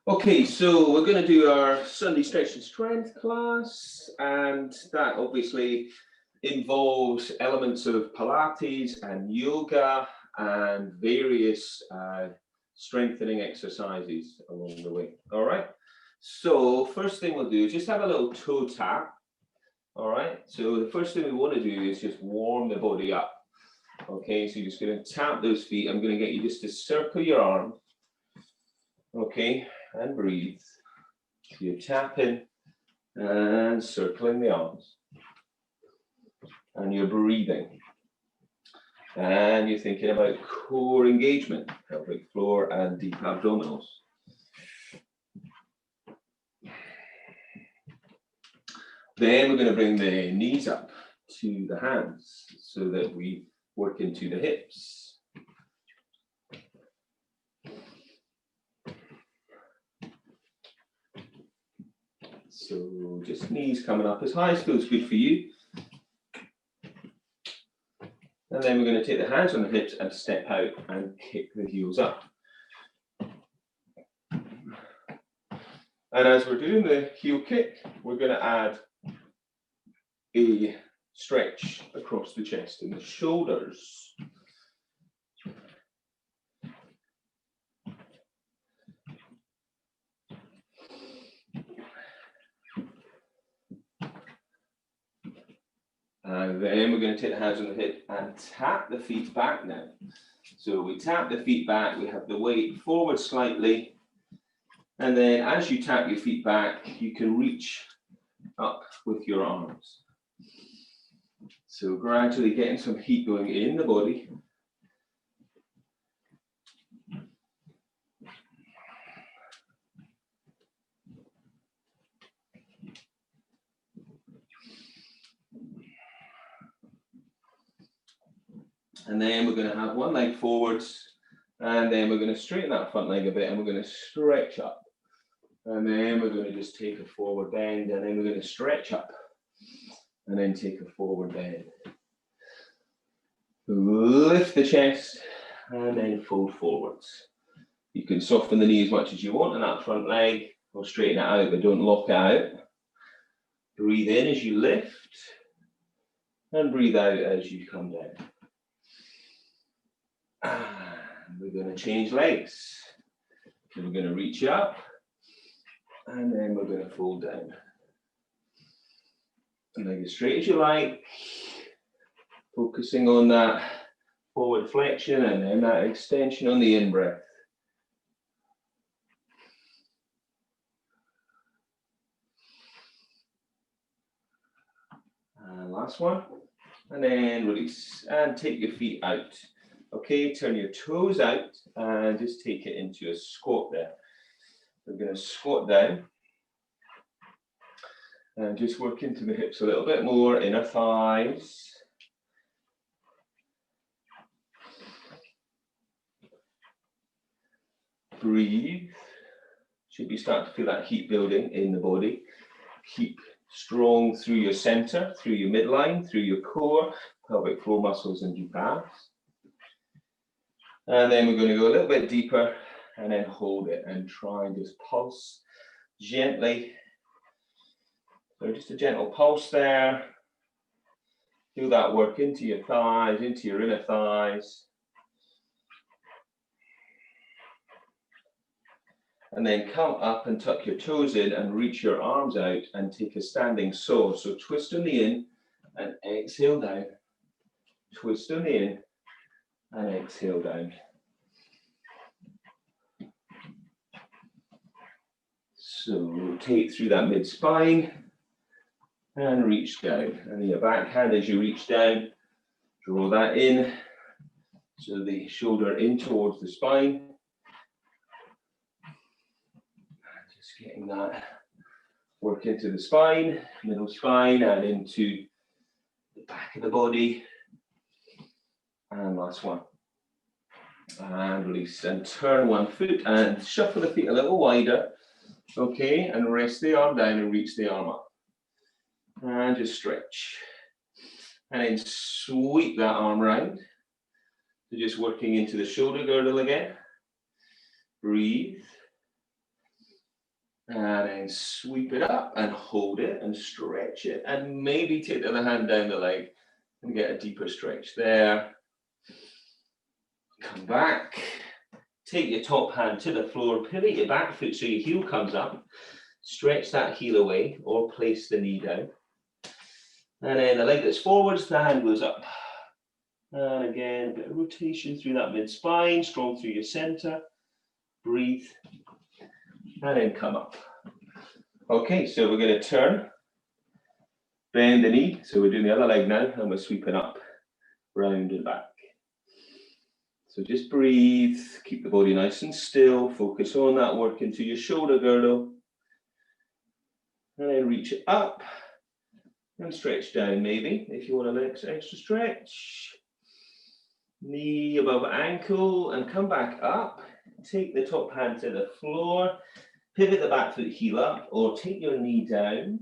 Okay, so we're going to do our Sunday Stretch and Strength class, and that obviously involves elements of Pilates and yoga and various strengthening exercises along the way. All right, so first thing we'll do is just have a little toe tap. All right, so the first thing we want to do is just warm the body up. Okay, so you're just going to tap those feet. I'm going to get you just to circle your arm. Okay, and breathe. So you're tapping and circling the arms. And you're breathing. And you're thinking about core engagement, pelvic floor and deep abdominals. Then we're going to bring the knees up to the hands so that we work into the hips. So just knees coming up as high as feels good for you. And then we're going to take the hands on the hips and step out and kick the heels up. And as we're doing the heel kick, we're going to add a stretch across the chest and the shoulders. And then we're going to take the hands on the hip and tap the feet back now. So we tap the feet back, we have the weight forward slightly. And then as you tap your feet back, you can reach up with your arms. So gradually getting some heat going in the body. And then we're going to have one leg forwards, and then we're going to straighten that front leg a bit, and we're going to stretch up. And then we're going to just take a forward bend, and then we're going to stretch up, and then take a forward bend. Lift the chest, and then fold forwards. You can soften the knee as much as you want on that front leg, or straighten it out, but don't lock it out. Breathe in as you lift, and breathe out as you come down. And we're going to change legs. So we're going to reach up, and then we're going to fold down. And leg as straight as you like, focusing on that forward flexion and then that extension on the in-breath. And last one, and then release, and take your feet out. Okay, turn your toes out and just take it into a squat there. We're going to squat down and just work into the hips a little bit more, inner thighs. Breathe. Should be starting to feel that heat building in the body. Keep strong through your center, through your midline, through your core, pelvic floor muscles and deep abs. And then we're going to go a little bit deeper and then hold it and try and just pulse gently. So just a gentle pulse there. Feel that work into your thighs, into your inner thighs. And then come up and tuck your toes in and reach your arms out and take a standing saw. So twist on the in and exhale down. Twist on the in and exhale down. So rotate through that mid-spine and reach down. And your backhand as you reach down, draw that in. So the shoulder in towards the spine. Just getting that work into the spine, middle spine, and into the back of the body. And last one. And release and turn one foot and shuffle the feet a little wider. Okay, and rest the arm down and reach the arm up. And just stretch. And then sweep that arm round. So just working into the shoulder girdle again. Breathe. And then sweep it up and hold it and stretch it. And maybe take the other hand down the leg and get a deeper stretch there. Come back. Take your top hand to the floor, pivot your back foot so your heel comes up. Stretch that heel away or place the knee down. And then the leg that's forwards, the hand goes up. And again, a bit of rotation through that mid-spine, strong through your center. Breathe. And then come up. Okay, so we're going to turn, bend the knee. So we're doing the other leg now, and we're sweeping up, round and back. So just breathe, keep the body nice and still, focus on that work into your shoulder girdle. And then reach it up and stretch down maybe, if you want an extra stretch. Knee above ankle and come back up. Take the top hand to the floor, pivot the back foot, heel up, or take your knee down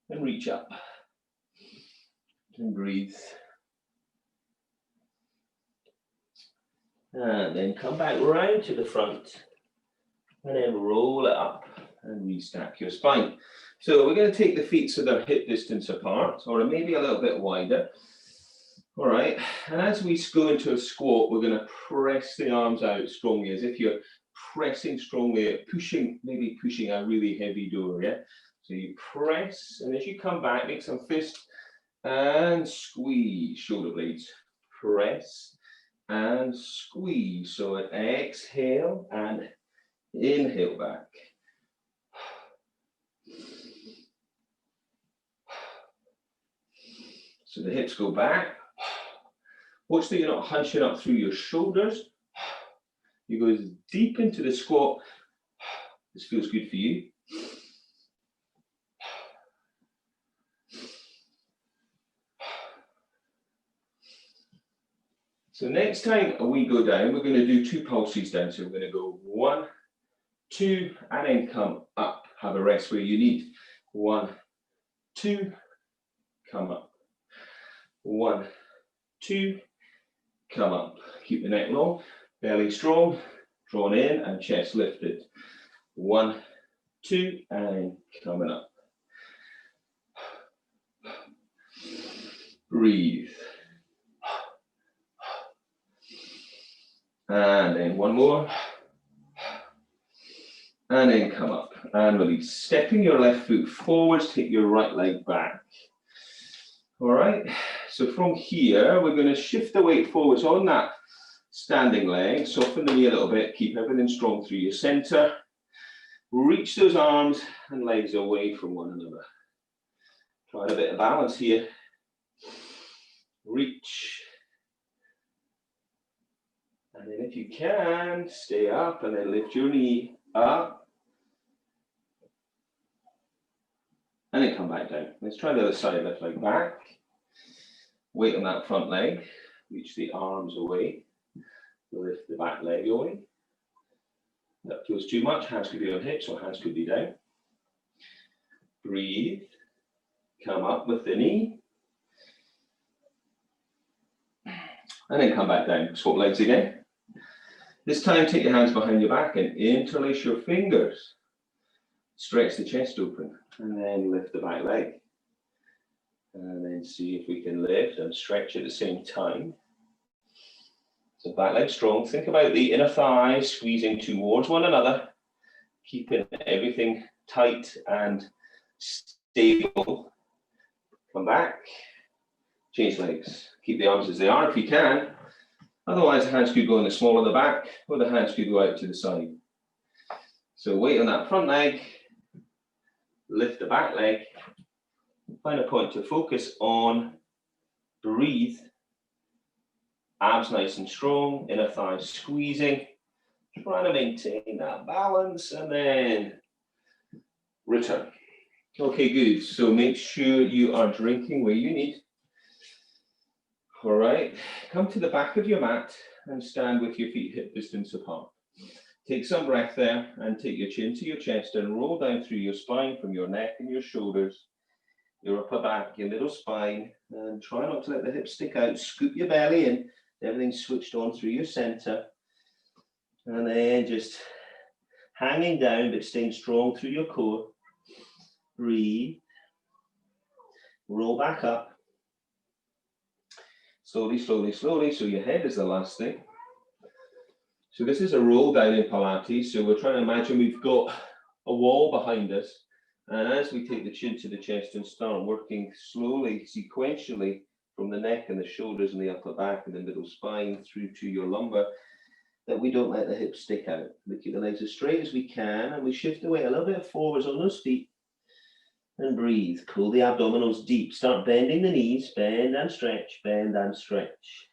and reach up. And breathe. And then come back round to the front and then roll it up and restack your spine. So we're going to take the feet so they're hip distance apart or maybe a little bit wider. All right, and as we go into a squat, we're going to press the arms out strongly as if you're pressing strongly, pushing, maybe pushing a really heavy door, yeah? So you press, and as you come back, make some fist and squeeze shoulder blades. Press and squeeze. So an exhale and inhale back. So the hips go back. Watch that you're not hunching up through your shoulders. You go deep into the squat. This feels good for you. So next time we go down, we're going to do 2 pulses down. So we're going to go 1, 2, and then come up. Have a rest where you need. 1, 2, come up. 1, 2, come up. Keep the neck long, belly strong, drawn in and chest lifted. 1, 2, and coming up. Breathe. And then one more. And then come up and release. Stepping your left foot forwards, take your right leg back. All right, so from here, we're going to shift the weight forwards on that standing leg, soften the knee a little bit, keep everything strong through your center. Reach those arms and legs away from one another. Try a bit of balance here. Reach. And then if you can, stay up and then lift your knee up. And then come back down. Let's try the other side, left leg back. Weight on that front leg. Reach the arms away. Lift the back leg away. That feels too much. Hands could be on hips or hands could be down. Breathe. Come up with the knee. And then come back down. Swap legs again. This time, take your hands behind your back and interlace your fingers. Stretch the chest open and then lift the back leg. And then see if we can lift and stretch at the same time. So back leg strong. Think about the inner thighs squeezing towards one another, keeping everything tight and stable. Come back. Change legs. Keep the arms as they are if you can. Otherwise, the hands could go in the small of the back or the hands could go out to the side. So weight on that front leg. Lift the back leg. Find a point to focus on. Breathe. Abs nice and strong. Inner thighs squeezing. Trying to maintain that balance and then return. Okay, good. So make sure you are drinking where you need. All right. Come to the back of your mat and stand with your feet hip distance apart. Take some breath there and take your chin to your chest and roll down through your spine from your neck and your shoulders, your upper back, your middle spine, and try not to let the hips stick out. Scoop your belly in, everything's switched on through your center. And then just hanging down but staying strong through your core. Breathe. Roll back up. Slowly, slowly, slowly. So your head is the last thing. So this is a roll down in Pilates. So we're trying to imagine we've got a wall behind us. And as we take the chin to the chest and start working slowly, sequentially, from the neck and the shoulders and the upper back and the middle spine through to your lumbar, that we don't let the hips stick out. We keep the legs as straight as we can, and we shift the weight a little bit forwards on those feet. And breathe. Pull the abdominals deep. Start bending the knees. Bend and stretch. Bend and stretch.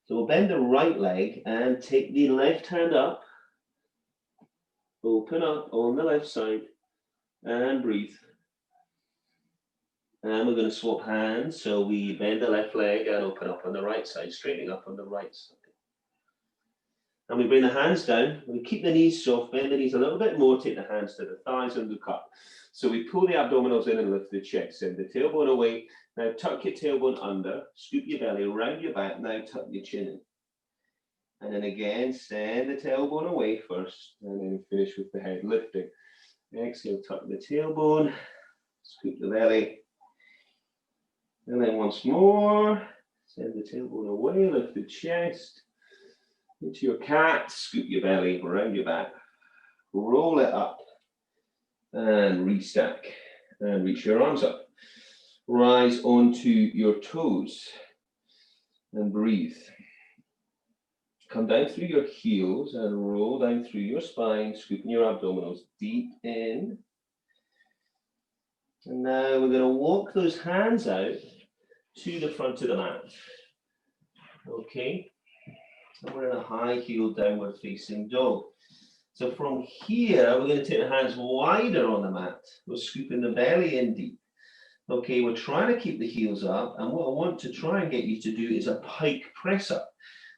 So we'll bend the right leg and take the left hand up. Open up on the left side. And breathe. And we're going to swap hands. So we bend the left leg and open up on the right side. Straightening up on the right side. And we bring the hands down, we keep the knees soft, bend the knees a little bit more, take the hands to the thighs and look up. So we pull the abdominals in and lift the chest, send the tailbone away. Now tuck your tailbone under, scoop your belly around your back, now tuck your chin in. And then again, send the tailbone away first, and then finish with the head lifting. Exhale, tuck the tailbone, scoop the belly. And then once more, send the tailbone away, lift the chest. Into your cat, scoop your belly around your back, roll it up, and restack, and reach your arms up. Rise onto your toes, and breathe. Come down through your heels, and roll down through your spine, scooping your abdominals deep in. And now we're going to walk those hands out to the front of the mat. Okay. And we're in a high heel downward facing dog. So from here, we're going to take the hands wider on the mat. We're scooping the belly in deep. Okay, we're trying to keep the heels up. And what I want to try and get you to do is a pike press up,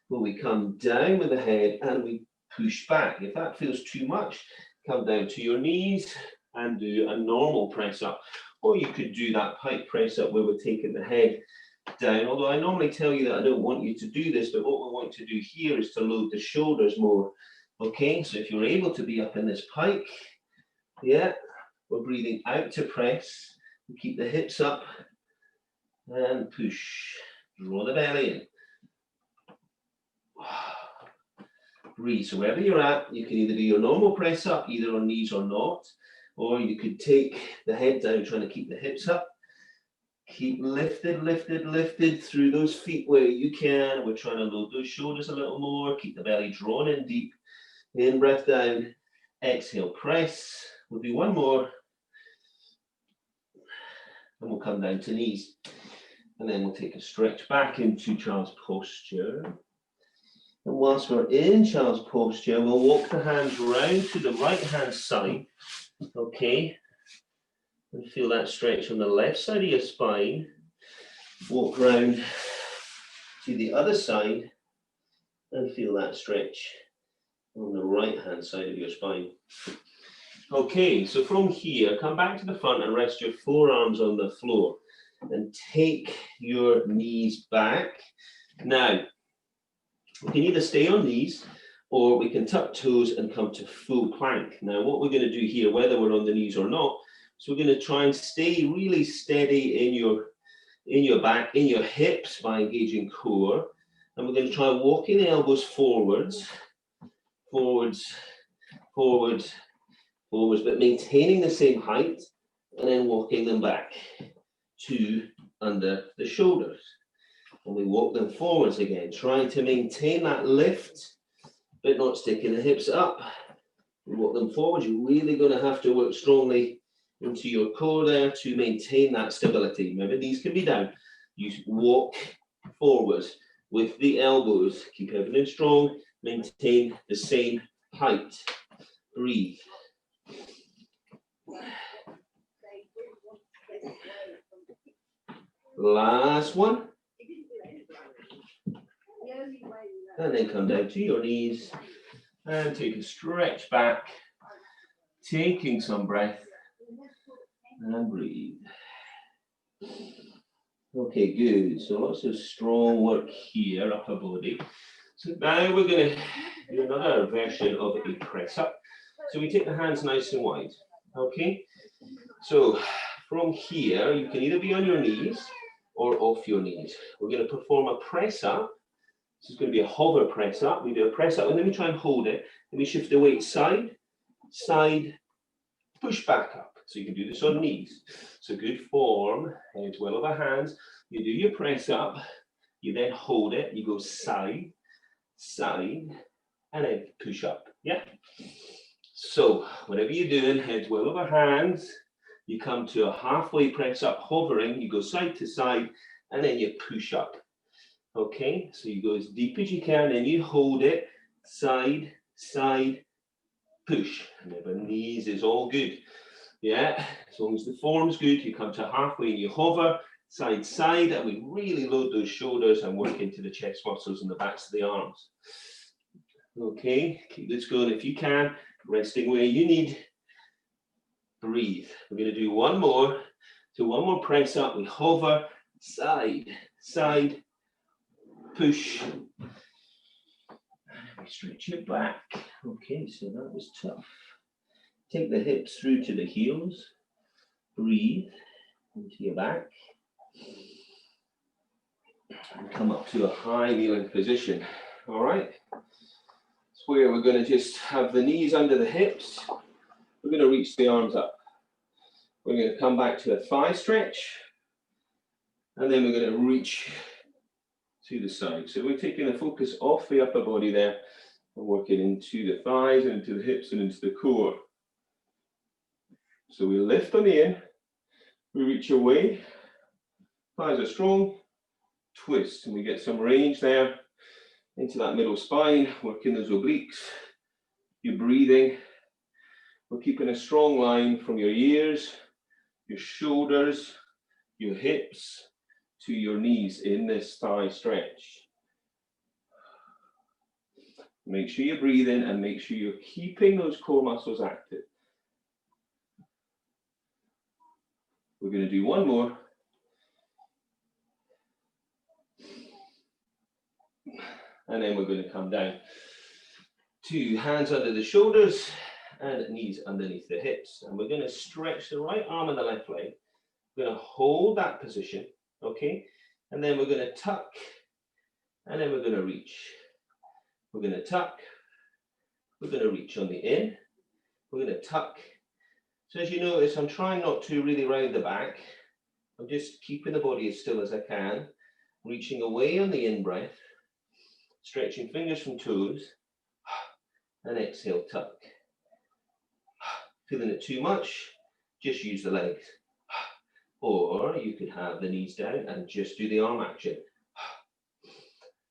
where we come down with the head and we push back. If that feels too much, come down to your knees and do a normal press up. Or you could do that pike press up where we're taking the head down, although I normally tell you that I don't want you to do this, but what we want to do here is to load the shoulders more. Okay, so if you're able to be up in this pike, yeah, we're breathing out to press. We keep the hips up and push. Draw the belly in. Breathe. So wherever you're at, you can either do your normal press up, either on knees or not, or you could take the head down, trying to keep the hips up. Keep lifted, lifted, lifted through those feet where you can. We're trying to load those shoulders a little more. Keep the belly drawn in deep. In, breath down. Exhale, press. We'll do one more. And we'll come down to knees. And then we'll take a stretch back into child's posture. And whilst we're in child's posture, we'll walk the hands round to the right hand side. Okay. And feel that stretch on the left side of your spine. Walk round to the other side and feel that stretch on the right hand side of your spine. Okay, so from here, come back to the front and rest your forearms on the floor and take your knees back. Now, we can either stay on knees or we can tuck toes and come to full plank. Now, what we're going to do here, whether we're on the knees or not, so we're going to try and stay really steady in your back, in your hips by engaging core. And we're going to try walking the elbows forwards, forwards, forwards, forwards, but maintaining the same height, and then walking them back to under the shoulders. And we walk them forwards again, trying to maintain that lift, but not sticking the hips up. We walk them forwards. You're really going to have to work strongly into your core there to maintain that stability. Remember, these can be down. You walk forwards with the elbows. Keep everything strong. Maintain the same height. Breathe. Last one. And then come down to your knees and take a stretch back, taking some breath. And breathe. Okay, good. So lots of strong work here, upper body. So now we're going to do another version of a press up. So we take the hands nice and wide. Okay. So from here, you can either be on your knees or off your knees. We're going to perform a press up. This is going to be a hover press up. We do a press up and then we try and hold it. And we shift the weight side, side, push back up. So you can do this on knees. So good form, head well over hands. You do your press up, you then hold it, you go side, side, and then push up. Yeah? So whatever you're doing, head well over hands. You come to a halfway press up, hovering, you go side to side, and then you push up. Okay, so you go as deep as you can, and you hold it, side, side, push. Remember, knees is all good. Yeah, as long as the form's good, you come to halfway and you hover, side, side, and we really load those shoulders and work into the chest muscles and the backs of the arms. Okay, keep this going if you can, resting where you need. Breathe. We're going to do one more. So one more press up, we hover, side, side, push. And we stretch your back. Okay, so that was tough. Take the hips through to the heels. Breathe into your back. And come up to a high kneeling position. All right. It's where we're going to just have the knees under the hips. We're going to reach the arms up. We're going to come back to a thigh stretch. And then we're going to reach to the side. So we're taking the focus off the upper body there and working into the thighs, and into the hips, and into the core. So we lift on the in, we reach away, thighs are strong, twist, and we get some range there into that middle spine, working those obliques. You're breathing. We're keeping a strong line from your ears, your shoulders, your hips, to your knees in this thigh stretch. Make sure you breathe in and make sure you're keeping those core muscles active. We're going to do one more. And then we're going to come down to hands under the shoulders and knees underneath the hips. And we're going to stretch the right arm and the left leg. We're going to hold that position, okay? And then we're going to tuck, and then we're going to reach. We're going to tuck, we're going to reach on the in, we're going to tuck. So as you notice, I'm trying not to really round the back. I'm just keeping the body as still as I can, reaching away on the in-breath, stretching fingers from toes, and exhale, tuck. Feeling it too much, just use the legs. Or you could have the knees down and just do the arm action.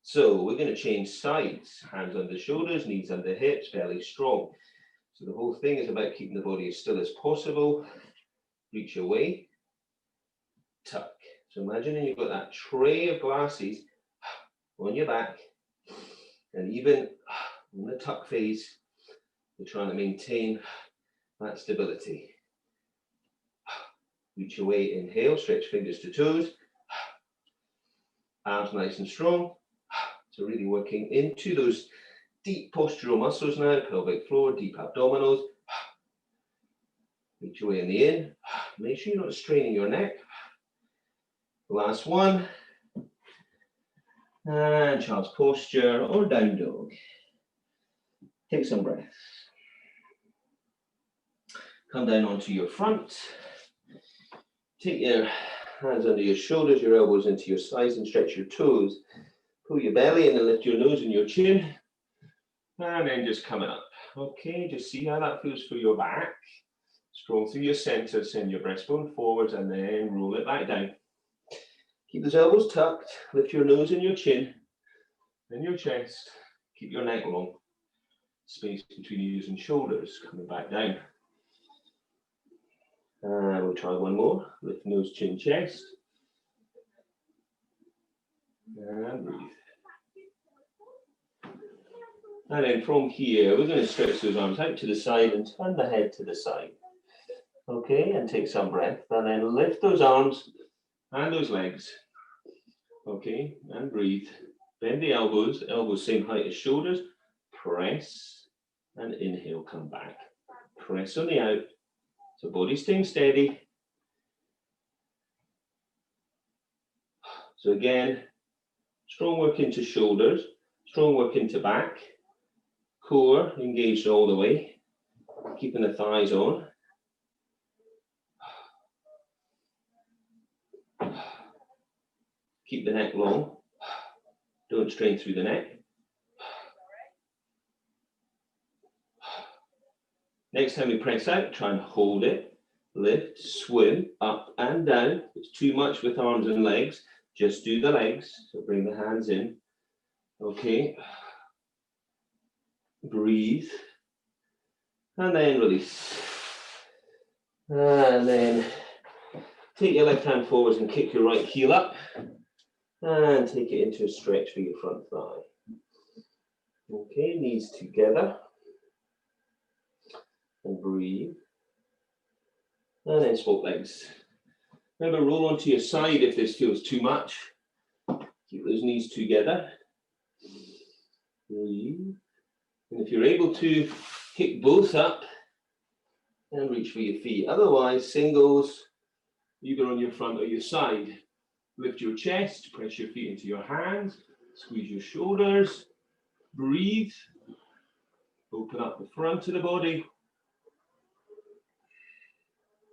So we're going to change sides, hands under shoulders, knees under hips, belly strong. So the whole thing is about keeping the body as still as possible. Reach away, tuck. So imagining you've got that tray of glasses on your back, and even in the tuck phase, you're trying to maintain that stability. Reach away, inhale, stretch fingers to toes. Arms nice and strong. So really working into those deep postural muscles now, pelvic floor, deep abdominals. Reach away in the in. Make sure you're not straining your neck. Last one. And child's posture or down dog. Take some breaths. Come down onto your front. Take your hands under your shoulders, your elbows into your sides, and stretch your toes. Pull your belly in and lift your nose and your chin. And then just coming up. Okay, just see how that feels for your back. Strong through your center, send your breastbone forwards, and then roll it back down. Keep those elbows tucked, lift your nose and your chin, then your chest. Keep your neck long. Space between ears and shoulders, coming back down. And we'll try one more. Lift nose, chin, chest. And breathe. And then from here, we're going to stretch those arms out to the side and turn the head to the side. Okay, and take some breath. And then lift those arms and those legs. Okay, and breathe. Bend the elbows same height as shoulders. Press and inhale, come back. Press on the out, so body staying steady. So again, strong work into shoulders, strong work into back, core engaged all the way, keeping the thighs on. Keep the neck long, don't strain through the neck. Next time we press out, try and hold it, lift, swim, up and down. If it's too much with arms and legs, just do the legs, so bring the hands in. Okay, breathe, and then release. And then take your left hand forwards and kick your right heel up, and take it into a stretch for your front thigh. Okay, knees together, and breathe, and then swap legs. Remember, roll onto your side if this feels too much. Keep those knees together. Breathe. And if you're able to, kick both up and reach for your feet. Otherwise, singles, either on your front or your side. Lift your chest, press your feet into your hands, squeeze your shoulders, breathe. Open up the front of the body.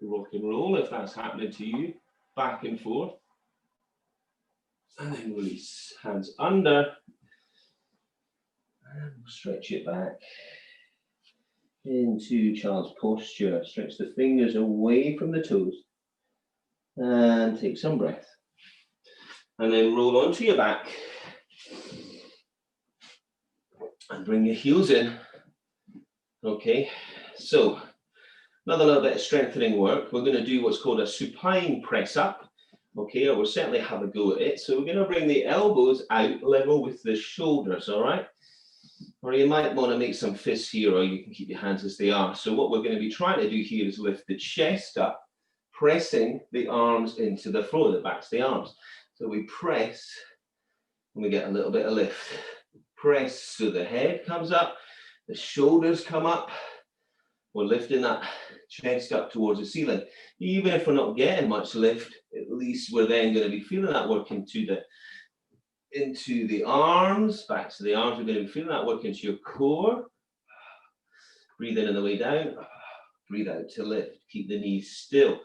Rock and roll if that's happening to you. Back and forth. And then release. Hands under. And we'll stretch it back into child's posture. Stretch the fingers away from the toes. And take some breath. And then roll onto your back. And bring your heels in. Okay, so another little bit of strengthening work. We're going to do what's called a supine press up. Okay, or we'll certainly have a go at it. So we're going to bring the elbows out level with the shoulders, all right? Or you might want to make some fists here, or you can keep your hands as they are. So what we're going to be trying to do here is lift the chest up, pressing the arms into the floor that backs the arms. So we press, and we get a little bit of lift. Press so the head comes up, the shoulders come up. We're lifting that chest up towards the ceiling. Even if we're not getting much lift, at least we're then going to be feeling that work into the arms, back to the arms. We're going to be feeling that work into your core. Breathe in on the way down. Breathe out to lift. Keep the knees still.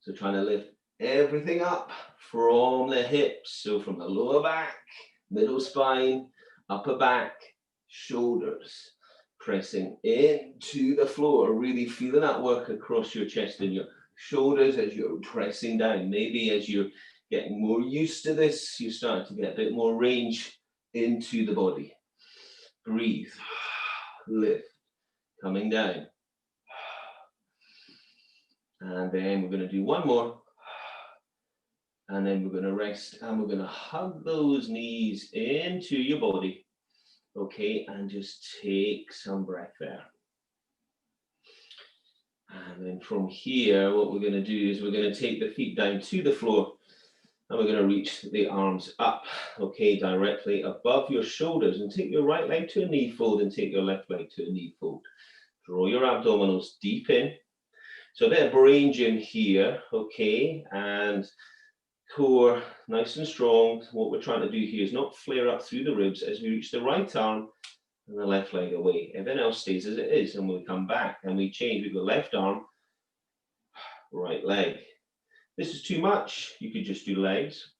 So trying to lift everything up from the hips. So from the lower back, middle spine, upper back, shoulders, pressing into the floor, really feeling that work across your chest and your shoulders as you're pressing down. Maybe as you're getting more used to this, you start to get a bit more range into the body. Breathe, lift, coming down. And then we're going to do one more. And then we're going to rest and we're going to hug those knees into your body. Okay, and just take some breath there. And then from here, what we're going to do is we're going to take the feet down to the floor and we're going to reach the arms up, okay, directly above your shoulders, and take your right leg to a knee fold and take your left leg to a knee fold. Draw your abdominals deep in. So a bit of brain gym here, okay, and core nice and strong. What we're trying to do here is not flare up through the ribs as we reach the right arm and the left leg away. Everything else stays as it is, and we'll come back and we change. We go left arm, right leg. This is too much, you could just do legs.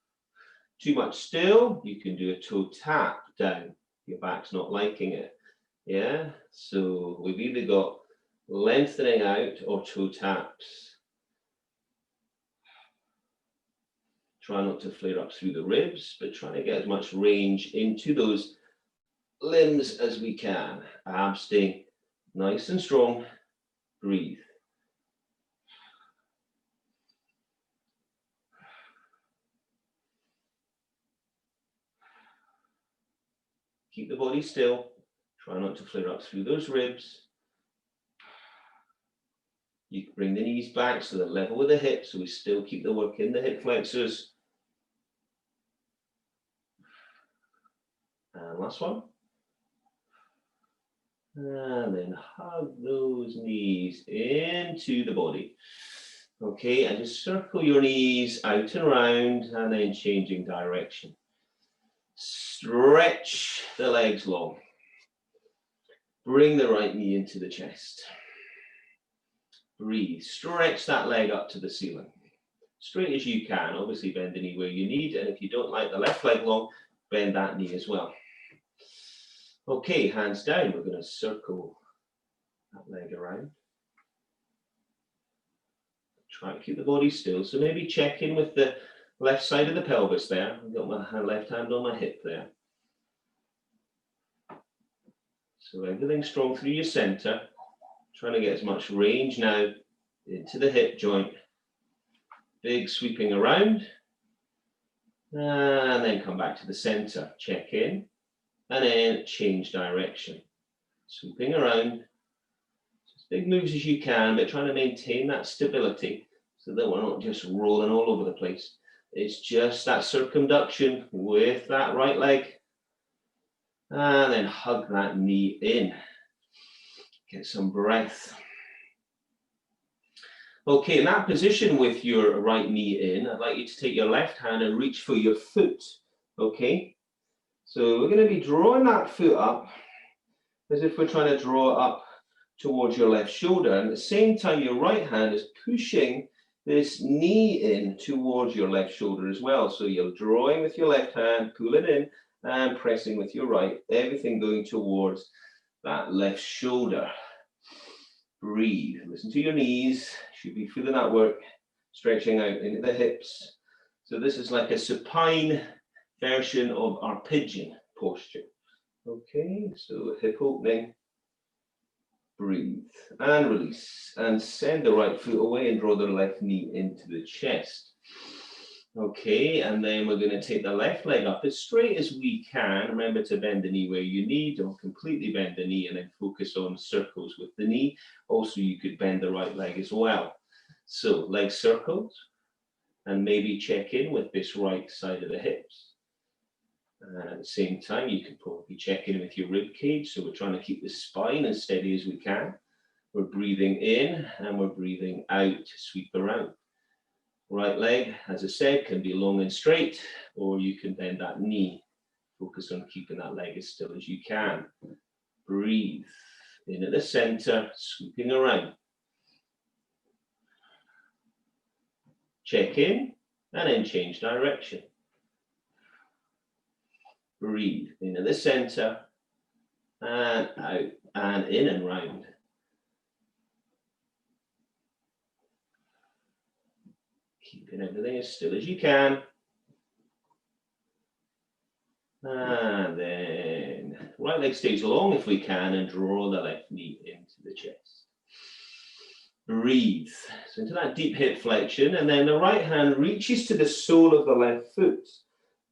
Too much still, you can do a toe tap down. Your back's not liking it. Yeah, so we've either got lengthening out or toe taps. Try not to flare up through the ribs, but try to get as much range into those limbs as we can. Abs staying nice and strong. Breathe. Keep the body still. Try not to flare up through those ribs. You can bring the knees back so they're level with the hips, so we still keep the work in the hip flexors. And last one. And then hug those knees into the body. Okay, and just circle your knees out and around, and then changing direction. Stretch the legs long. Bring the right knee into the chest. Breathe. Stretch that leg up to the ceiling. Straight as you can. Obviously bend the knee where you need, and if you don't like the left leg long, bend that knee as well. Okay, hands down. We're going to circle that leg around. Try to keep the body still. So maybe check in with the left side of the pelvis there. I've got my left hand on my hip there. So everything strong through your center. Trying to get as much range now into the hip joint. Big sweeping around. And then come back to the center. Check in. And then change direction. Sweeping around. As big moves as you can, but trying to maintain that stability so that we're not just rolling all over the place. It's just that circumduction with that right leg. And then hug that knee in. Get some breath. Okay, in that position with your right knee in, I'd like you to take your left hand and reach for your foot. Okay, so we're going to be drawing that foot up as if we're trying to draw it up towards your left shoulder. And at the same time, your right hand is pushing this knee in towards your left shoulder as well. So you're drawing with your left hand, pull it in, and pressing with your right, everything going towards that left shoulder. Breathe, listen to your knees, should be feeling that work, stretching out into the hips. So this is like a supine version of our pigeon posture. Okay, so hip opening, breathe, and release, and send the right foot away and draw the left knee into the chest. Okay, and then we're going to take the left leg up as straight as we can. Remember to bend the knee where you need. Don't completely bend the knee and then focus on circles with the knee. Also, you could bend the right leg as well. So, leg circles, and maybe check in with this right side of the hips. And at the same time, you can probably check in with your rib cage. So we're trying to keep the spine as steady as we can. We're breathing in and we're breathing out to sweep around. Right leg, as I said, can be long and straight, or you can bend that knee. Focus on keeping that leg as still as you can. Breathe in at the center, sweeping around. Check in, and then change direction. Breathe in at the center, and out, and in and round. Keeping everything as still as you can. And then right leg stays long if we can, and draw the left knee into the chest. Breathe. So into that deep hip flexion, and then the right hand reaches to the sole of the left foot.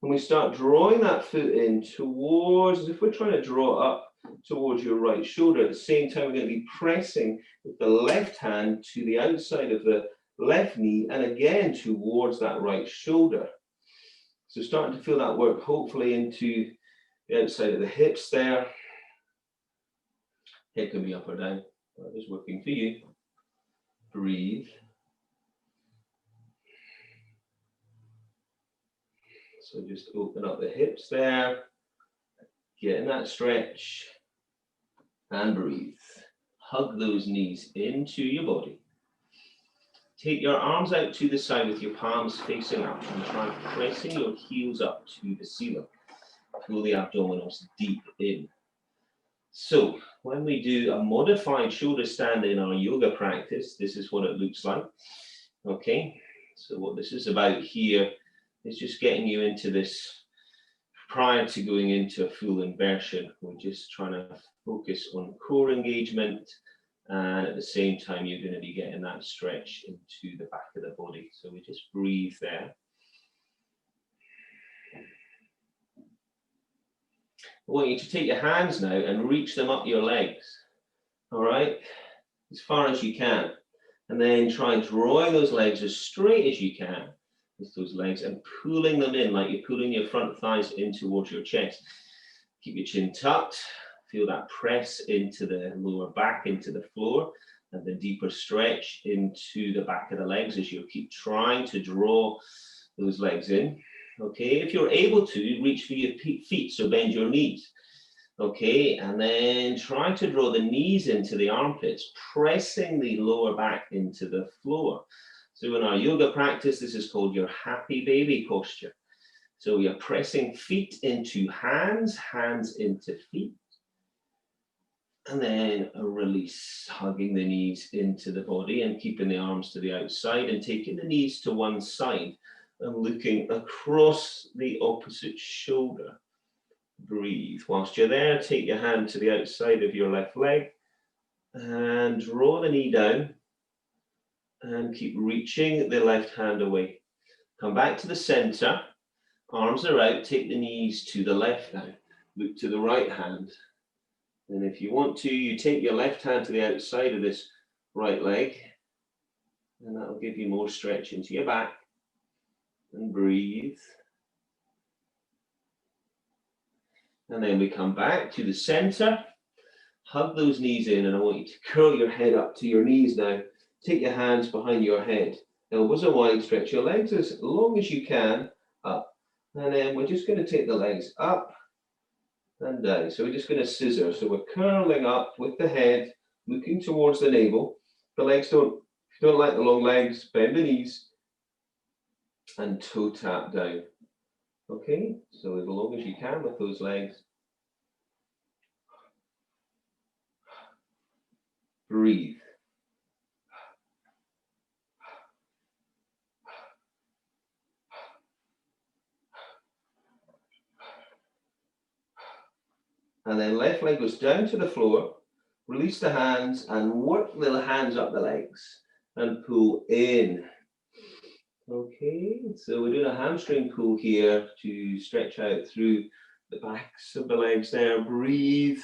And we start drawing that foot in towards, as if we're trying to draw up towards your right shoulder. At the same time, we're going to be pressing with the left hand to the outside of the left knee, and again towards that right shoulder. So starting to feel that work hopefully into the outside of the hips there. Hip can be up or down, whatever's working for you. Breathe. So just open up the hips there, getting that stretch, and breathe. Hug those knees into your body. Take your arms out to the side with your palms facing up and try pressing your heels up to the ceiling. Pull the abdominals deep in. So when we do a modified shoulder stand in our yoga practice, this is what it looks like. Okay, so what this is about here is just getting you into this prior to going into a full inversion. We're just trying to focus on core engagement, and at the same time you're going to be getting that stretch into the back of the body. So we just breathe there. I want you to take your hands now and reach them up your legs, all right, as far as you can. And then try drawing those legs as straight as you can with those legs and pulling them in like you're pulling your front thighs in towards your chest. Keep your chin tucked. Feel that press into the lower back, into the floor, and the deeper stretch into the back of the legs as you keep trying to draw those legs in. Okay, if you're able to, reach for your feet, so bend your knees. Okay, and then try to draw the knees into the armpits, pressing the lower back into the floor. So in our yoga practice, this is called your happy baby posture. So you're pressing feet into hands, hands into feet. And then a release, hugging the knees into the body and keeping the arms to the outside and taking the knees to one side and looking across the opposite shoulder. Breathe. Whilst you're there, take your hand to the outside of your left leg and draw the knee down and keep reaching the left hand away. Come back to the center, arms are out, take the knees to the left now. Look to the right hand. And if you want to, you take your left hand to the outside of this right leg, and that'll give you more stretch into your back. And breathe. And then we come back to the center, hug those knees in, and I want you to curl your head up to your knees now. Take your hands behind your head. Elbows are wide, stretch your legs as long as you can up. And then we're just going to take the legs up and down. So we're just going to scissor. So we're curling up with the head, looking towards the navel. The legs don't like the long legs, bend the knees and toe tap down. Okay, so as long as you can with those legs. Breathe. And then left leg goes down to the floor, release the hands and work the hands up the legs and pull in. Okay, so we're doing a hamstring pull here to stretch out through the backs of the legs there. Breathe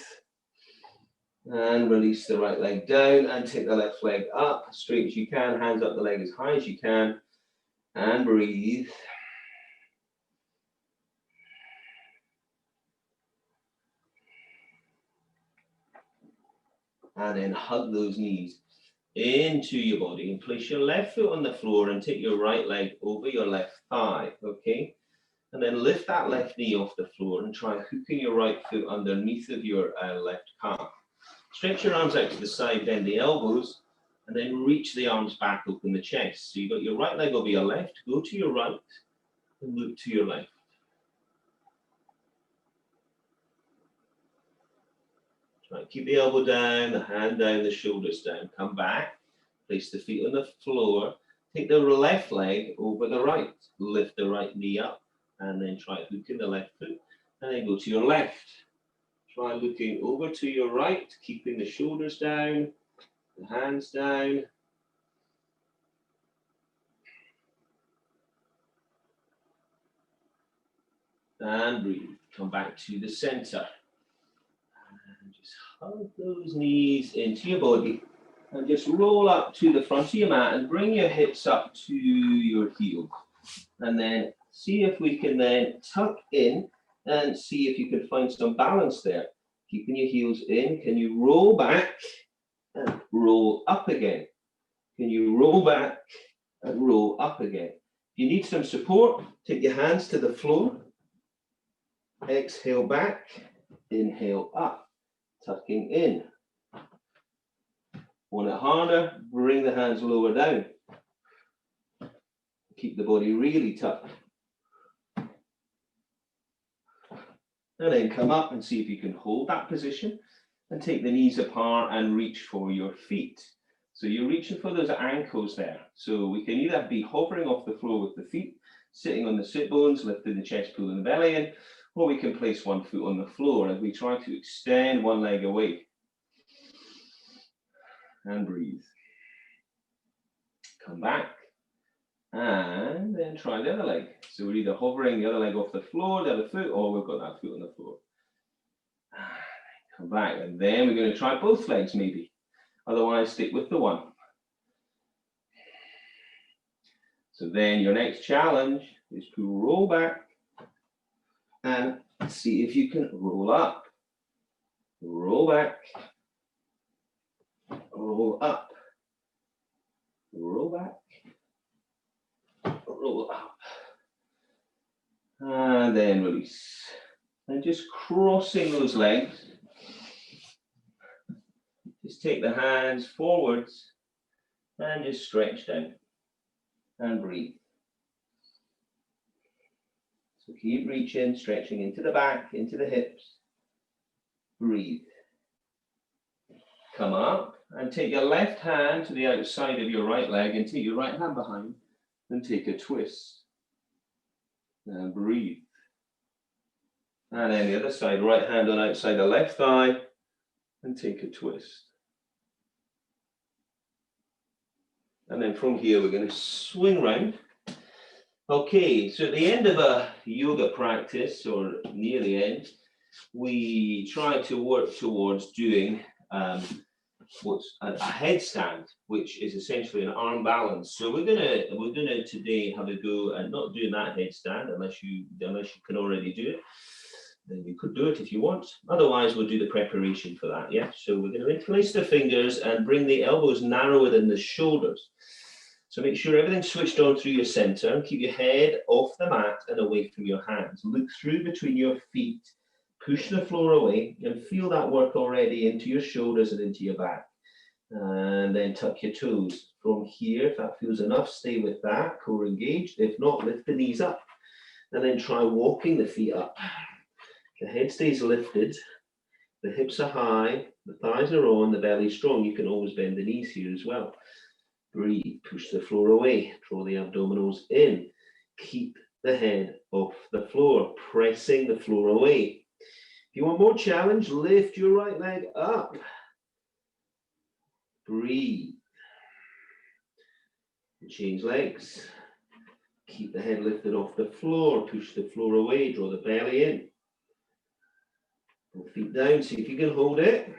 and release the right leg down and take the left leg up as straight as you can, hands up the leg as high as you can, and breathe. And then hug those knees into your body and place your left foot on the floor and take your right leg over your left thigh, okay? And then lift that left knee off the floor and try hooking your right foot underneath of your left calf. Stretch your arms out to the side, bend the elbows, and then reach the arms back, open the chest. So you've got your right leg over your left, go to your right and look to your left. Right, keep the elbow down, the hand down, the shoulders down. Come back, place the feet on the floor. Take the left leg over the right. Lift the right knee up and then try hooking the left foot. And then go to your left. Try looking over to your right, keeping the shoulders down, the hands down. And breathe. Come back to the center. Just hug those knees into your body and just roll up to the front of your mat and bring your hips up to your heels. And then see if we can then tuck in and see if you can find some balance there. Keeping your heels in, can you roll back and roll up again? Can you roll back and roll up again? If you need some support, take your hands to the floor. Exhale back, inhale up. Tucking in. Want it harder, bring the hands lower down. Keep the body really tucked. And then come up and see if you can hold that position and take the knees apart and reach for your feet. So you're reaching for those ankles there. So we can either be hovering off the floor with the feet, sitting on the sit bones, lifting the chest, pulling the belly in, or we can place one foot on the floor as we try to extend one leg away. And breathe. Come back. And then try the other leg. So we're either hovering the other leg off the floor, the other foot, or we've got that foot on the floor. Come back. And then we're going to try both legs maybe. Otherwise, stick with the one. So then your next challenge is to roll back and see if you can roll up, roll back, roll up, roll back, roll up, and then release. And just crossing those legs. Just take the hands forwards and just stretch down and breathe. So keep reaching, stretching into the back, into the hips. Breathe. Come up and take your left hand to the outside of your right leg and take your right hand behind and take a twist. And breathe. And then the other side, right hand on outside the left thigh and take a twist. And then from here, we're going to swing round. Okay, so at the end of a yoga practice, or near the end, we try to work towards doing what's a headstand, which is essentially an arm balance. So we're gonna today have a go at not doing that headstand unless you can already do it. Then you could do it if you want. Otherwise, we'll do the preparation for that. Yeah. So we're going to interlace the fingers and bring the elbows narrower than the shoulders. So make sure everything's switched on through your center and keep your head off the mat and away from your hands. Look through between your feet, push the floor away and feel that work already into your shoulders and into your back. And then tuck your toes. From here, if that feels enough, stay with that, core engaged. If not, lift the knees up and then try walking the feet up. The head stays lifted, the hips are high, the thighs are on, the belly's strong. You can always bend the knees here as well. Breathe, push the floor away, draw the abdominals in. Keep the head off the floor, pressing the floor away. If you want more challenge, lift your right leg up. Breathe. Change legs. Keep the head lifted off the floor, push the floor away, draw the belly in. Pull feet down, see if you can hold it.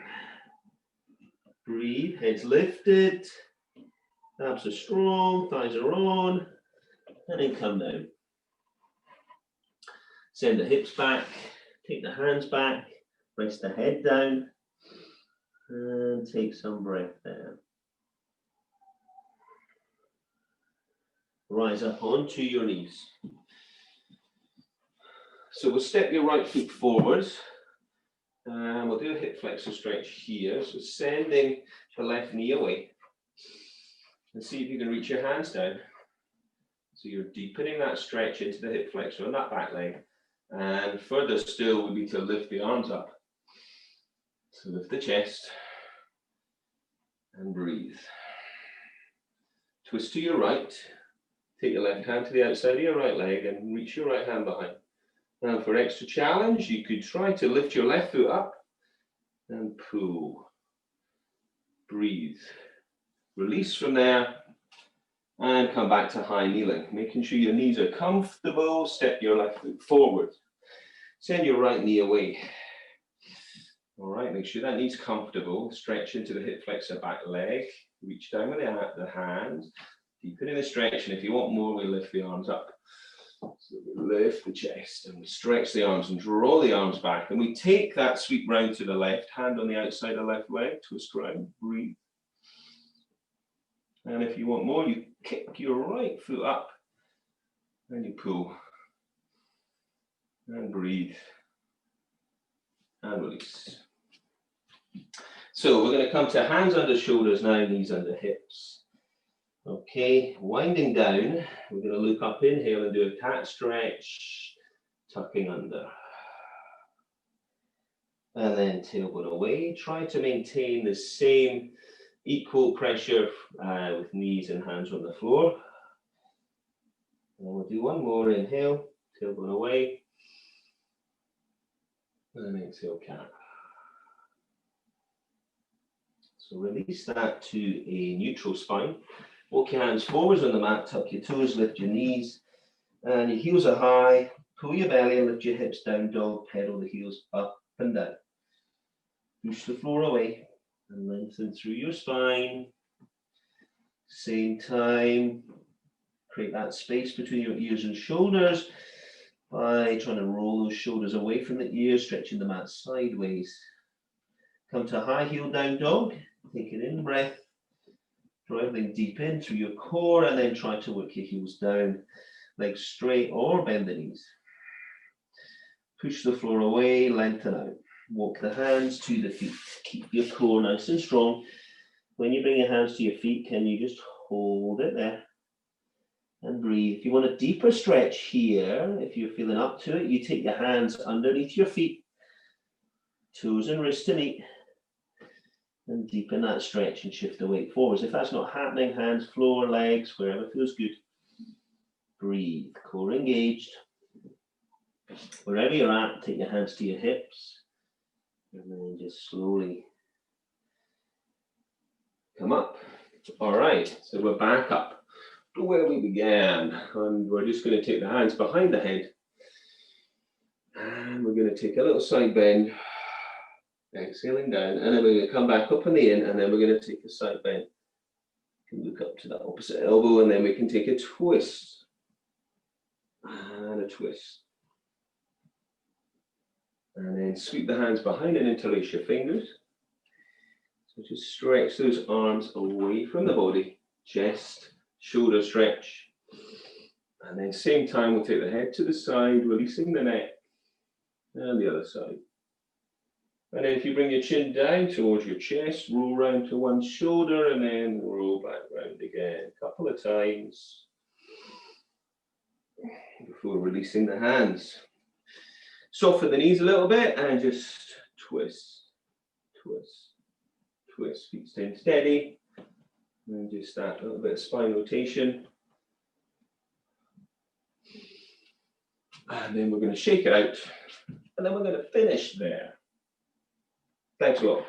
Breathe, head's lifted. Abs are strong, thighs are on. And then come down. Send the hips back, take the hands back, press the head down. And take some breath there. Rise up onto your knees. So we'll step your right foot forwards. And we'll do a hip flexor stretch here. So sending the left knee away. And see if you can reach your hands down. So you're deepening that stretch into the hip flexor on that back leg. And further still would be to lift the arms up. So lift the chest. And breathe. Twist to your right. Take your left hand to the outside of your right leg and reach your right hand behind. Now for extra challenge, you could try to lift your left foot up and pull. Breathe. Release from there and come back to high kneeling. Making sure your knees are comfortable, step your left foot forward. Send your right knee away. All right, make sure that knee's comfortable. Stretch into the hip flexor back leg. Reach down with the hands. Deepen in the stretch, and if you want more, we lift the arms up. So we lift the chest and we stretch the arms and draw the arms back. And we take that sweep round to the left, hand on the outside of the left leg, twist round, breathe. And if you want more, you kick your right foot up and you pull. And breathe. And release. So we're going to come to hands under shoulders now, knees under hips. Okay, winding down, we're going to look up, inhale and do a cat stretch, tucking under. And then tailbone away. Try to maintain the same equal pressure with knees and hands on the floor. And we'll do one more, inhale, tailbone away. And exhale, cat. So release that to a neutral spine. Walk your hands forwards on the mat, tuck your toes, lift your knees, and your heels are high. Pull your belly and lift your hips down, dog, pedal the heels up and down. Push the floor away and lengthen through your spine. Same time, Create that space between your ears and shoulders by trying to roll those shoulders away from the ears, stretching the mat sideways. Come to a high heel down dog. Take an in breath. Draw everything deep in through your core and then try to work your heels down, legs straight or bend the knees. Push the floor away, lengthen out. Walk the hands to the feet. Keep your core nice and strong. When you bring your hands to your feet, can you just hold it there and breathe? If you want a deeper stretch here, if you're feeling up to it, you take your hands underneath your feet, toes and wrists to meet, and deepen that stretch and shift the weight forwards. If that's not happening, hands, floor, legs, wherever feels good. Breathe, core engaged. Wherever you're at, take your hands to your hips, and then just slowly come up. All right, so we're back up to where we began, and we're just going to take the hands behind the head, and we're going to take a little side bend, exhaling down, and then we're going to come back up on the in, and then we're going to take a side bend. You can look up to that opposite elbow, and then we can take a twist, and a twist. And then sweep the hands behind and interlace your fingers. So just stretch those arms away from the body, chest, shoulder stretch. And then same time, we'll take the head to the side, releasing the neck, and the other side. And then if you bring your chin down towards your chest, roll round to one shoulder, and then roll back round again a couple of times before releasing the hands. Soften the knees a little bit and just twist, twist, twist. Feet staying steady. And just that little bit of spine rotation. And then we're going to shake it out. And then we're going to finish there. Thanks a lot.